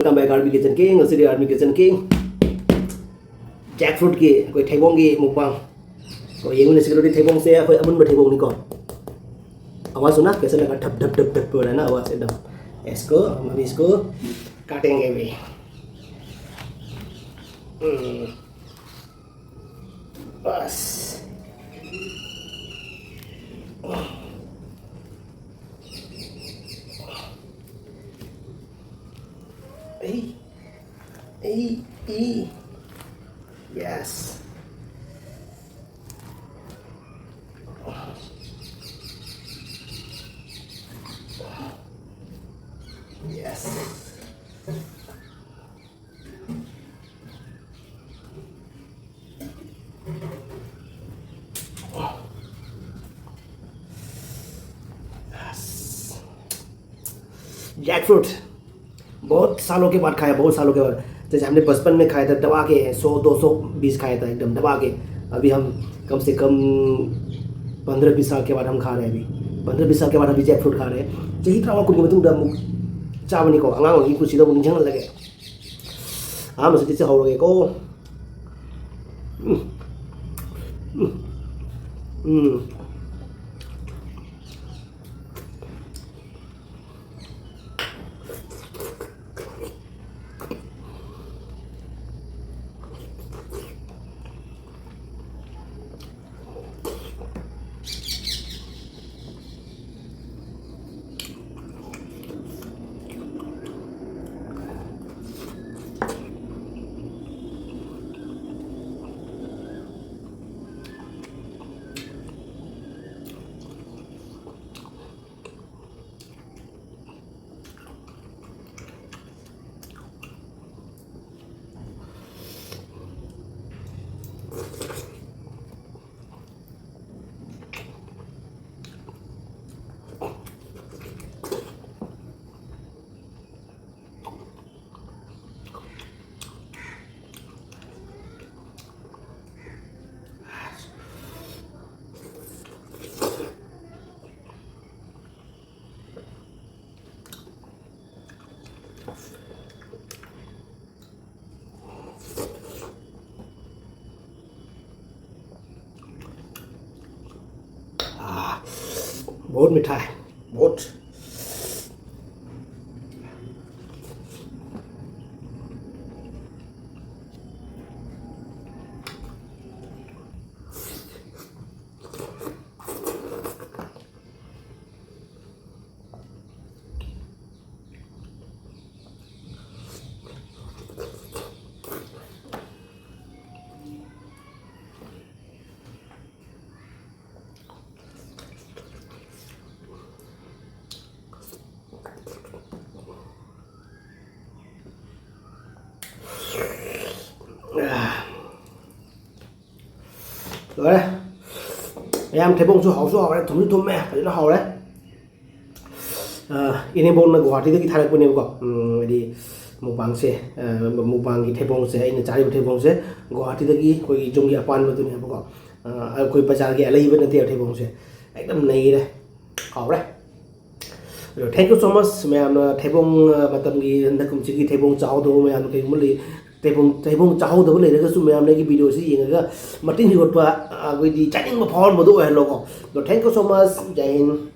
Welcome back Army Kitchen King, ngasi Army Kitchen King. Jackfruit ki koi thebong ki mukbang. Ko yengu ne security thebong se koi amun ba thebong ni ko. आवाज सुना कैसे लगा ठप ठप ठप ठप हो रहा है ना आवाज एकदम. इसको हम अभी इसको काटेंगे भी. बस yes. Yes. जैकफ्रूट बहुत सालों के बाद खाया, बहुत सालों के बाद. जैसे हमने बचपन में खाया था दबा के 100-200 खाया था एकदम दबा के. अभी हम कम से कम 15-20 साल के बाद हम खा रहे हैं. अभी 15-20 साल के बाद अभी जैकफ्रूट खा रहे हैं. चही ट्रामा कुछ मतुंग मुक चाबनी को अंगांग की कुछ इधर निंजंग लगे. हाँ मस्त से हो गए को. बहुत मीठा है बहुत. Rồi đây em thấy bông su hào đấy, thum mẹ phải nó hào đấy. Ini bông nó gọt thì cái thay bông này gọt đi một bang cái thay bông sẽ ini cari thay bông sẽ gọt thì cái कोई जोंगी अपन में तो नहीं गọt कोई बाजार के अलग ही बनते हैं thay bông से एकदम नई đấy hào đấy. Rồi thank you so much मैं हम thay bông मतलब की अंदर कुछ की thay bông चाव दो मैं हम कहीं मुली Tebong चाहो तो बोले रहेगा सुमें हमने की वीडियो से ये ना मटिंग ही होता है कोई दी चैटिंग में फॉर्म बदो है लोगों. तो थैंक यू सो मच. जय हिंद.